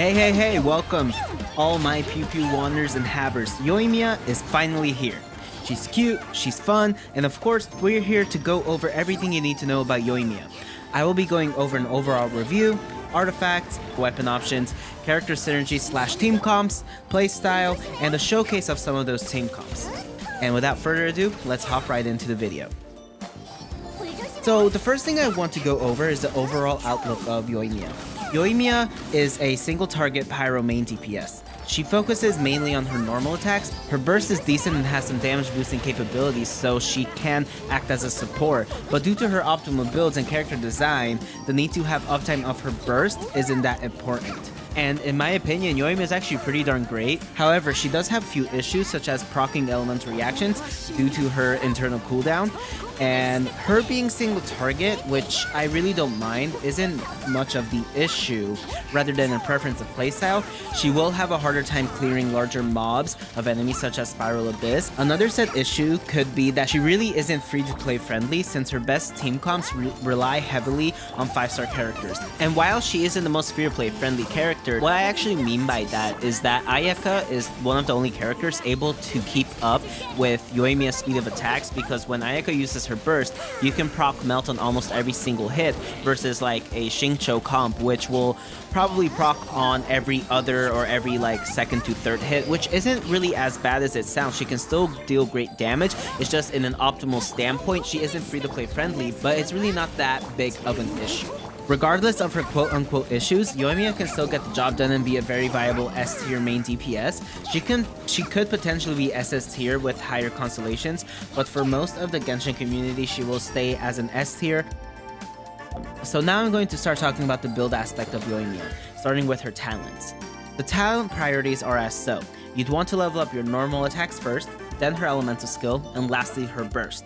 Hey, welcome all my Pew Pew wanderers and havers. Yoimiya is finally here. She's cute, she's fun, and of course, we're here to go over everything you need to know about Yoimiya. I will be going over an overall review, artifacts, weapon options, character synergy / team comps, playstyle, and a showcase of some of those team comps. And without further ado, let's hop right into the video. So the first thing I want to go over is the overall outlook of Yoimiya. Yoimiya is a single target PYRO main DPS. She focuses mainly on her normal attacks. Her burst is decent and has some damage boosting capabilities, so she can act as a support, but due to her optimal builds and character design, the need to have uptime of her burst isn't that important. And in my opinion, Yoimiya is actually pretty darn great. However, she does have few issues such as proccing elemental reactions due to her internal cooldown, and her being single target, which I really don't mind, isn't much of the issue rather than a preference of playstyle. She will have a harder time clearing larger mobs of enemies such as Spiral Abyss. Another said issue could be that she really isn't free to play friendly since her best team comps rely heavily on 5-star characters. And while she isn't the most free to play friendly character, what I actually mean by that is that Ayaka is one of the only characters able to keep up with Yoimiya's speed of attacks, because when Ayaka uses her burst, you can proc melt on almost every single hit versus like a Xingqiu comp, which will probably proc on every other or every like second to third hit, which isn't really as bad as it sounds. She can still deal great damage. It's just in an optimal standpoint, she isn't free to play friendly, but it's really not that big of an issue. Regardless of her quote-unquote issues, Yoimiya can still get the job done and be a very viable S-tier main DPS. She could potentially be SS tier with higher constellations, but for most of the Genshin community, she will stay as an S-tier. So now I'm going to start talking about the build aspect of Yoimiya, starting with her talents. The talent priorities are as so. You'd want to level up your normal attacks first, then her elemental skill, and lastly her burst.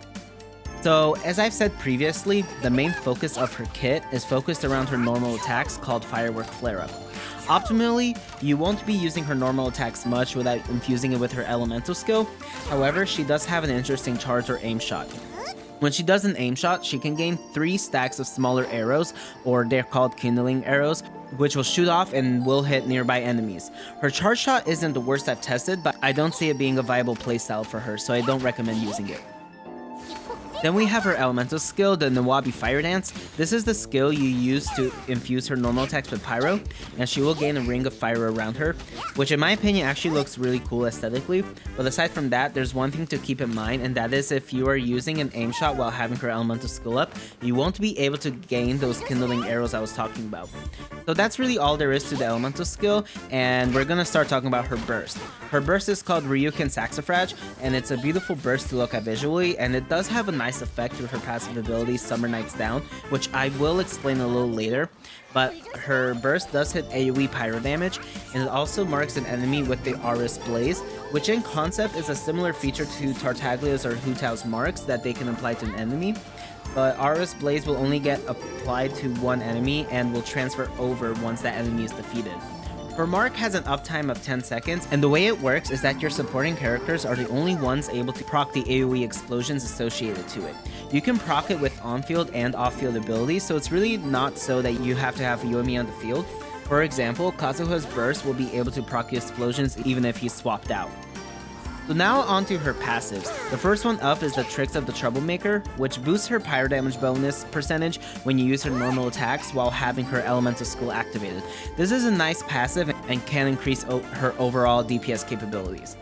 So, as I've said previously, the main focus of her kit is focused around her normal attacks called Firework Flare-Up. Optimally, you won't be using her normal attacks much without infusing it with her elemental skill. However, she does have an interesting charge or aim shot. When she does an aim shot, she can gain 3 stacks of smaller arrows, or they're called kindling arrows, which will shoot off and will hit nearby enemies. Her charge shot isn't the worst I've tested, but I don't see it being a viable playstyle for her, so I don't recommend using it. Then we have her elemental skill, the Nawabi Fire Dance. This is the skill you use to infuse her normal attacks with Pyro, and she will gain a ring of fire around her, which in my opinion actually looks really cool aesthetically. But aside from that, there's one thing to keep in mind, and that is if you are using an aim shot while having her elemental skill up, you won't be able to gain those kindling arrows I was talking about. So that's really all there is to the elemental skill, and we're gonna start talking about her burst. Her burst is called Ryukin Saxifrage, and it's a beautiful burst to look at visually, and it does have a nice effect through her passive ability Summer Nights Down, which I will explain a little later. But her burst does hit AoE pyro damage, and it also marks an enemy with the Aris Blaze, which in concept is a similar feature to Tartaglia's or Hu Tao's marks that they can apply to an enemy. But Aris Blaze will only get applied to one enemy and will transfer over once that enemy is defeated. Her mark has an uptime of 10 seconds, and the way it works is that your supporting characters are the only ones able to proc the AoE explosions associated to it. You can proc it with on-field and off-field abilities, so it's really not so that you have to have Yoimiya on the field. For example, Kazuha's burst will be able to proc the explosions even if he's swapped out. So now onto her passives. The first one up is the Tricks of the Troublemaker, which boosts her pyro damage bonus percentage when you use her normal attacks while having her elemental skill activated. This is a nice passive and can increase her overall DPS capabilities.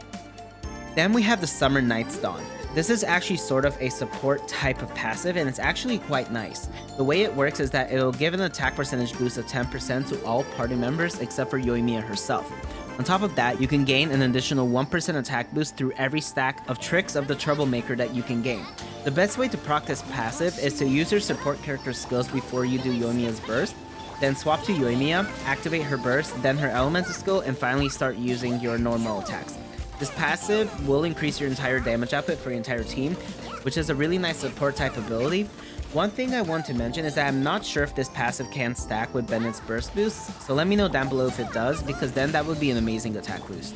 Then we have the Summer Nights Dawn. This is actually sort of a support type of passive, and it's actually quite nice. The way it works is that it'll give an attack percentage boost of 10% to all party members except for Yoimiya herself. On top of that, you can gain an additional 1% attack boost through every stack of Tricks of the Troublemaker that you can gain. The best way to proc this passive is to use your support character skills before you do Yoimiya's burst, then swap to Yoimiya, activate her burst, then her elemental skill, and finally start using your normal attacks. This passive will increase your entire damage output for your entire team, which is a really nice support type ability. One thing I want to mention is that I'm not sure if this passive can stack with Bennett's burst boost, so let me know down below if it does, because then that would be an amazing attack boost.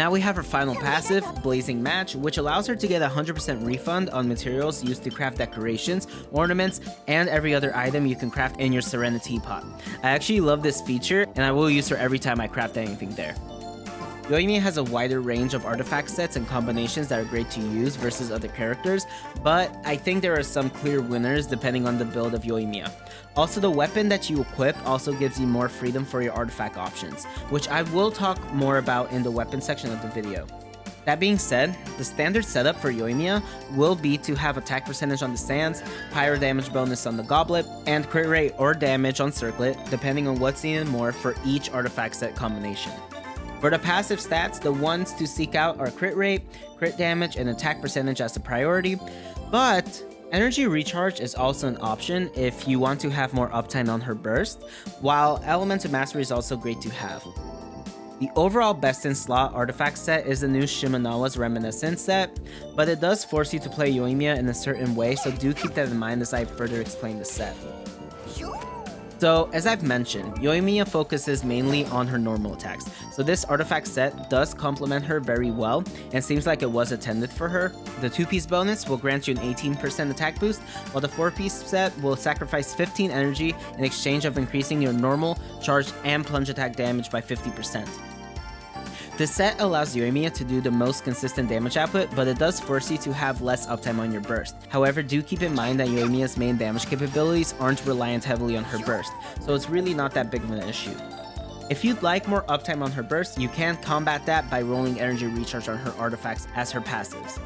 Now we have her final passive, Blazing Match, which allows her to get a 100% refund on materials used to craft decorations, ornaments, and every other item you can craft in your Serenity pot. I actually love this feature, and I will use her every time I craft anything there. Yoimiya has a wider range of artifact sets and combinations that are great to use versus other characters, but I think there are some clear winners depending on the build of Yoimiya. Also, the weapon that you equip also gives you more freedom for your artifact options, which I will talk more about in the weapon section of the video. That being said, the standard setup for Yoimiya will be to have attack percentage on the sands, pyro damage bonus on the goblet, and crit rate or damage on circlet, depending on what's needed more for each artifact set combination. For the passive stats, the ones to seek out are crit rate, crit damage, and attack percentage as a priority, but energy recharge is also an option if you want to have more uptime on her burst, while Elemental Mastery is also great to have. The overall best in slot artifact set is the new Shimenawa's Reminiscence set, but it does force you to play Yoimiya in a certain way, so do keep that in mind as I further explain the set. So, as I've mentioned, Yoimiya focuses mainly on her normal attacks, so this artifact set does complement her very well, and seems like it was intended for her. The 2-piece bonus will grant you an 18% attack boost, while the 4-piece set will sacrifice 15 energy in exchange of increasing your normal, charge, and plunge attack damage by 50%. This set allows Yoimiya to do the most consistent damage output, but it does force you to have less uptime on your burst. However, do keep in mind that Yoimiya's main damage capabilities aren't reliant heavily on her burst, so it's really not that big of an issue. If you'd like more uptime on her burst, you can combat that by rolling energy recharge on her artifacts as her passives.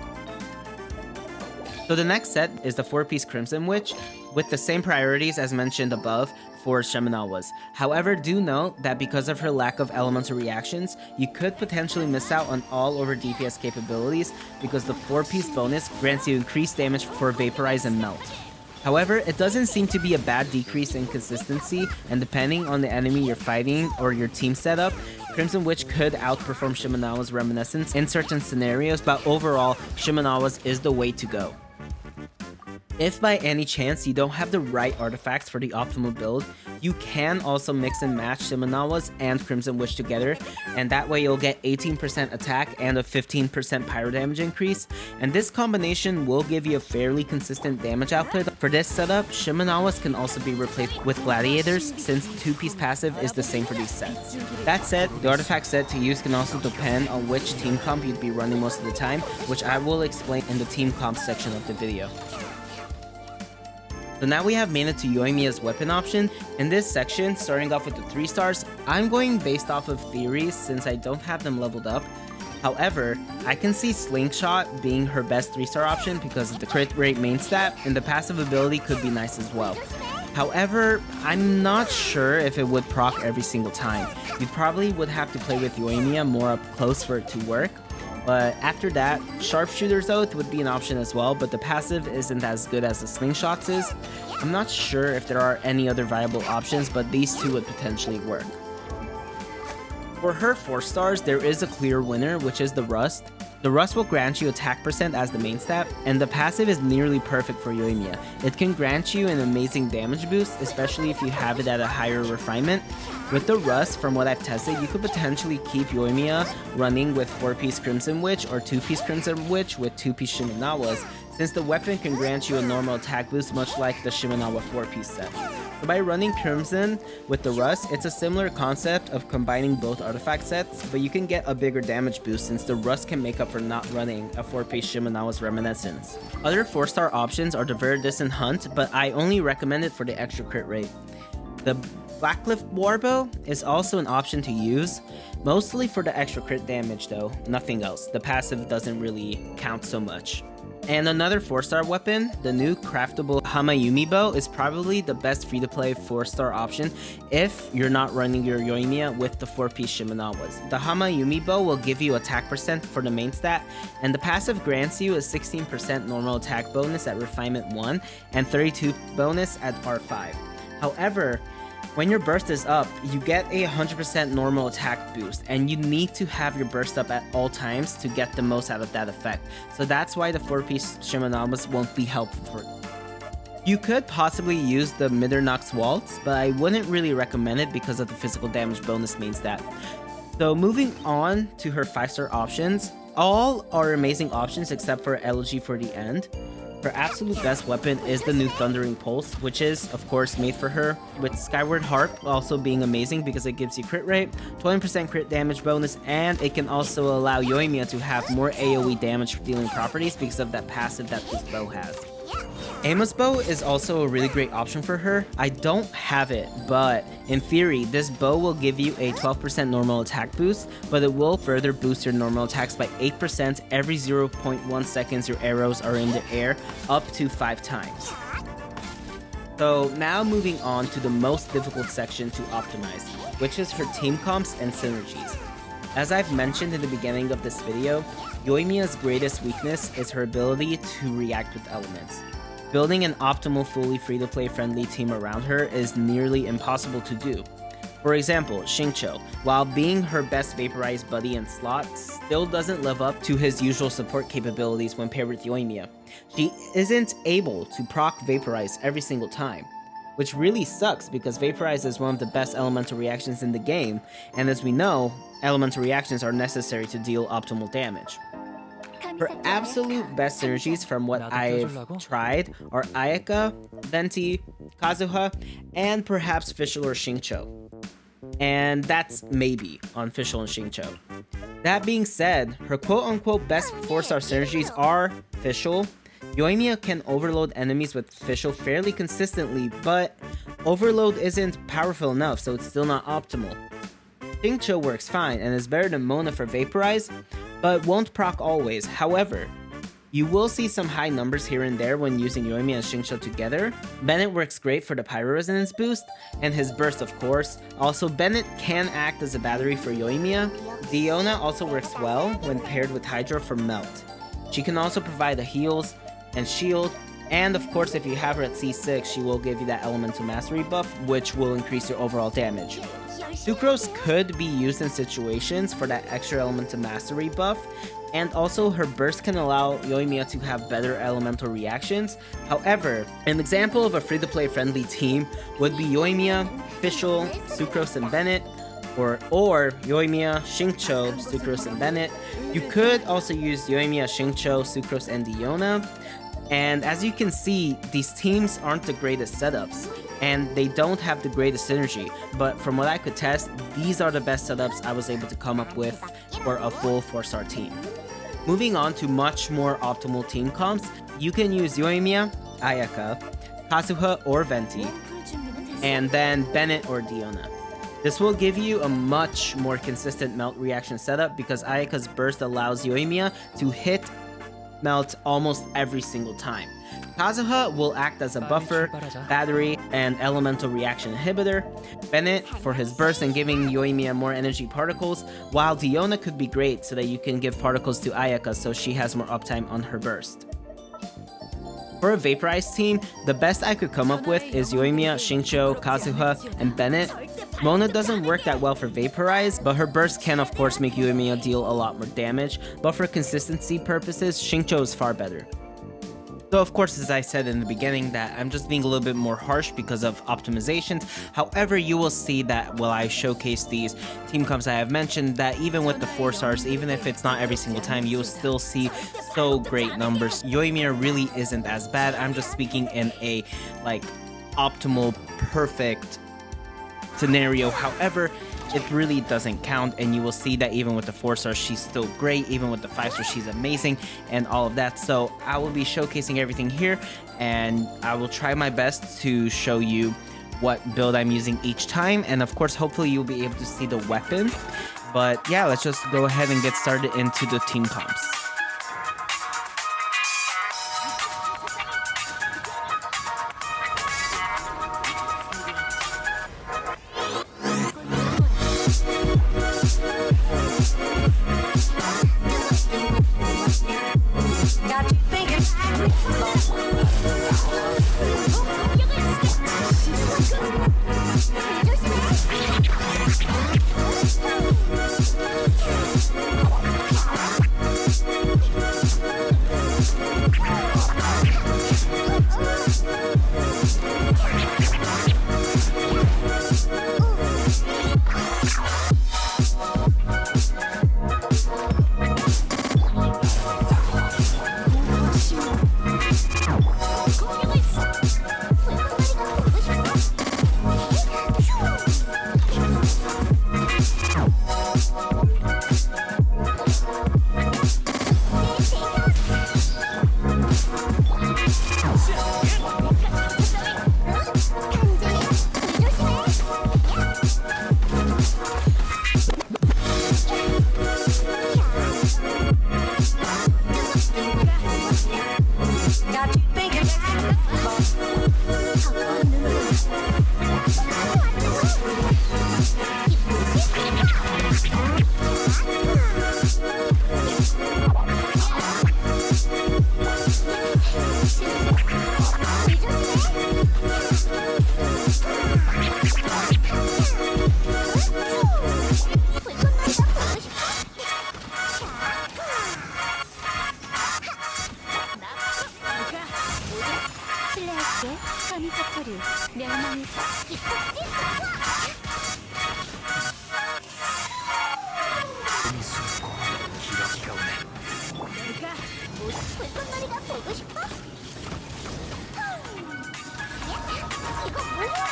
So the next set is the 4-piece Crimson Witch, with the same priorities as mentioned above for Shimenawa's. However, do note that because of her lack of elemental reactions, you could potentially miss out on all over DPS capabilities because the 4-piece bonus grants you increased damage for Vaporize and Melt. However, it doesn't seem to be a bad decrease in consistency, and depending on the enemy you're fighting or your team setup, Crimson Witch could outperform Shimenawa's Reminiscence in certain scenarios, but overall, Shimenawa's is the way to go. If by any chance you don't have the right artifacts for the optimal build, you can also mix and match Shimenawa's and Crimson Witch together, and that way you'll get 18% attack and a 15% pyro damage increase, and this combination will give you a fairly consistent damage output. For this setup, Shimenawa's can also be replaced with Gladiators, since 2-piece passive is the same for these sets. That said, the artifact set to use can also depend on which team comp you'd be running most of the time, which I will explain in the team comp section of the video. So now we have made it to Yoimiya's weapon option. In this section, starting off with the 3 stars, I'm going based off of theories since I don't have them leveled up. However, I can see Slingshot being her best 3-star option because of the crit rate main stat, and the passive ability could be nice as well. However, I'm not sure if it would proc every single time. You probably would have to play with Yoimiya more up close for it to work. But after that, Sharpshooter's Oath would be an option as well, but the passive isn't as good as the Slingshot's is. I'm not sure if there are any other viable options, but these two would potentially work. For her 4 stars, there is a clear winner, which is the Rust. The Rust will grant you attack percent as the main stat, and the passive is nearly perfect for Yoimiya. It can grant you an amazing damage boost, especially if you have it at a higher refinement. With the Rust, from what I've tested, you could potentially keep Yoimiya running with 4-piece Crimson Witch or 2-piece Crimson Witch with 2-piece Shimenawa's, since the weapon can grant you a normal attack boost much like the Shimenawa 4-piece set. So by running Crimson with the Rust, it's a similar concept of combining both artifact sets, but you can get a bigger damage boost since the Rust can make up for not running a 4-piece Shimenawa's Reminiscence. Other 4-star options are the Verdus and Hunt, but I only recommend it for the extra crit rate. The Blackcliff Warbow is also an option to use, mostly for the extra crit damage though, nothing else. The passive doesn't really count so much. And another 4-star weapon, the new craftable Hamayumi bow, is probably the best free-to-play 4-star option if you're not running your Yoimiya with the 4-piece Shimenawa's. The Hamayumi bow will give you attack percent for the main stat, and the passive grants you a 16% normal attack bonus at Refinement 1 and 32 bonus at R5. However, when your burst is up, you get a 100% normal attack boost, and you need to have your burst up at all times to get the most out of that effect. So that's why the 4-piece Shimenawa's won't be helpful for it. You could possibly use the Mitternacht's Waltz, but I wouldn't really recommend it because of the physical damage bonus main stat. So moving on to her 5-star options, all are amazing options except for Elegy for the end. Her absolute best weapon is the new Thundering Pulse, which is, of course, made for her, with Skyward Harp also being amazing because it gives you crit rate, 20% crit damage bonus, and it can also allow Yoimiya to have more AoE damage dealing properties because of that passive that this bow has. Amos bow is also a really great option for her. I don't have it, but in theory, this bow will give you a 12% normal attack boost, but it will further boost your normal attacks by 8% every 0.1 seconds your arrows are in the air, up to 5 times. So now moving on to the most difficult section to optimize, which is her team comps and synergies. As I've mentioned in the beginning of this video, Yoimiya's greatest weakness is her ability to react with elements. Building an optimal, fully free-to-play friendly team around her is nearly impossible to do. For example, Xingqiu, while being her best vaporized buddy in slot, still doesn't live up to his usual support capabilities when paired with Yoimiya. She isn't able to proc vaporize every single time, which really sucks because vaporize is one of the best elemental reactions in the game, and as we know, elemental reactions are necessary to deal optimal damage. Her absolute best synergies from what I've tried are Ayaka, Venti, Kazuha, and perhaps Fischl or Xingqiu. And that's maybe on Fischl and Xingqiu. That being said, her quote-unquote best 4-star synergies are Fischl. Yoimiya can overload enemies with Fischl fairly consistently, but overload isn't powerful enough, so it's still not optimal. Xingqiu works fine and is better than Mona for Vaporize, but won't proc always. However, you will see some high numbers here and there when using Yoimiya and Xingqiu together. Bennett works great for the Pyro Resonance boost, and his burst of course. Also, Bennett can act as a battery for Yoimiya. Diona also works well when paired with Hydra for Melt. She can also provide the heals and shield, and of course if you have her at C6, she will give you that Elemental Mastery buff, which will increase your overall damage. Sucrose could be used in situations for that extra Elemental Mastery buff, and also her burst can allow Yoimiya to have better elemental reactions. However, an example of a free-to-play friendly team would be Yoimiya, Fischl, Sucrose, and Bennett, or Yoimiya, Xingqiu, Sucrose, and Bennett. You could also use Yoimiya, Xingqiu, Sucrose, and Diona. And as you can see, these teams aren't the greatest setups, and they don't have the greatest synergy, but from what I could test, these are the best setups I was able to come up with for a full 4-star team. Moving on to much more optimal team comps, you can use Yoimiya, Ayaka, Kazuha or Venti, and then Bennett or Diona. This will give you a much more consistent melt reaction setup because Ayaka's burst allows Yoimiya to hit melt almost every single time. Kazuha will act as a buffer, battery, and elemental reaction inhibitor. Bennett for his burst and giving Yoimiya more energy particles, while Diona could be great so that you can give particles to Ayaka so she has more uptime on her burst. For a vaporized team, the best I could come up with is Yoimiya, Xingqiu, Kazuha, and Bennett. Mona doesn't work that well for Vaporize, but her burst can of course make Yoimiya deal a lot more damage, but for consistency purposes, Xingqiu is far better. So of course, as I said in the beginning, that I'm just being a little bit more harsh because of optimizations. However, you will see that while I showcase these team comps I have mentioned, that even with the 4 stars, even if it's not every single time, you'll still see so great numbers. Yoimiya really isn't as bad. I'm just speaking in a optimal, perfect scenario. However, it really doesn't count, and you will see that even with the 4 stars, she's still great. Even with the 5 stars, she's amazing, and all of that. So I will be showcasing everything here, and I will try my best to show you what build I'm using each time, and of course, hopefully you'll be able to see the weapon. But yeah, let's just go ahead and get started into the team comps. 내 마음에서 기특지 내가 모두 불꽃놀이가 보고 싶어? 이거 뭐야?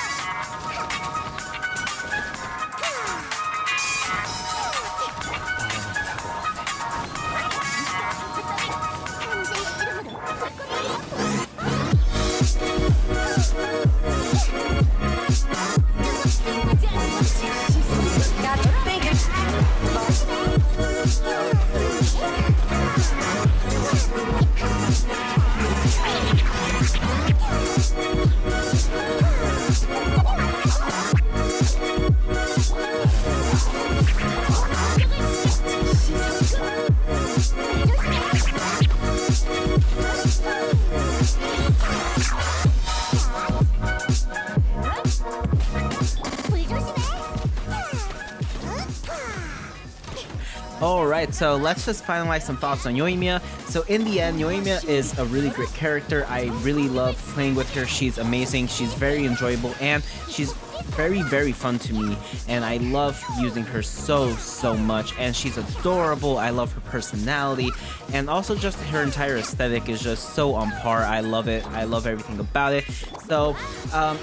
Alright, so let's just finalize some thoughts on Yoimiya. So in the end, Yoimiya is a really great character. I really love playing with her. She's amazing, she's very enjoyable, and she's very fun to me, and I love using her so much, and she's adorable. I love her personality, and also just her entire aesthetic is just so on par. I love it. I love everything about it. So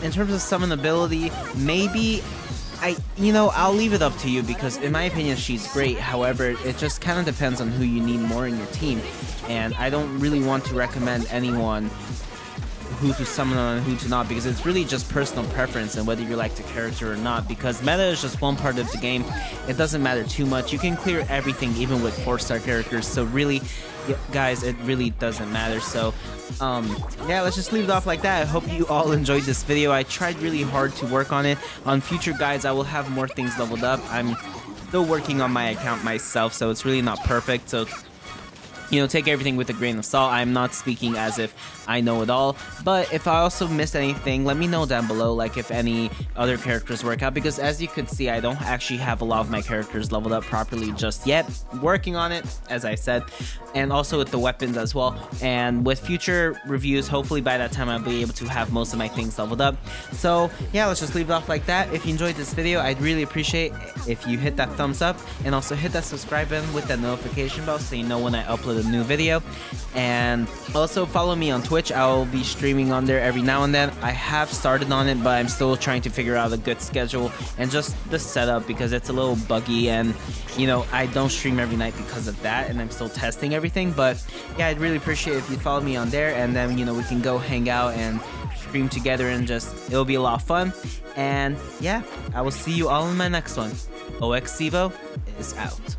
in terms of summon ability, maybe I'll leave it up to you, because in my opinion she's great. However, it just kind of depends on who you need more in your team, and I don't really want to recommend anyone who to summon on and who to not, because it's really just personal preference and whether you like the character or not, because meta is just one part of the game. It doesn't matter too much. You can clear everything even with 4-star characters, so really, guys, it really doesn't matter. So yeah, let's just leave it off like that. I hope you all enjoyed this video. I tried really hard to work on it. On future guides, I will have more things leveled up. I'm still working on my account myself, so it's really not perfect, so take everything with a grain of salt. I'm not speaking as if I know it all, but if I also missed anything, let me know down below, like if any other characters work out, because as you could see, I don't actually have a lot of my characters leveled up properly just yet. Working on it, as I said, and also with the weapons as well, and with future reviews, hopefully by that time I'll be able to have most of my things leveled up. So yeah, let's just leave it off like that. If you enjoyed this video, I'd really appreciate if you hit that thumbs up, and also hit that subscribe button with that notification bell so you know when I upload a new video. And also follow me on Twitch. I'll be streaming on there every now and then. I have started on it, but I'm still trying to figure out a good schedule and just the setup, because it's a little buggy, and I don't stream every night because of that, and I'm still testing everything. But yeah, I'd really appreciate if you follow me on there, and then we can go hang out and stream together, and it'll be a lot of fun. And yeah, I will see you all in my next one. oXevo is out.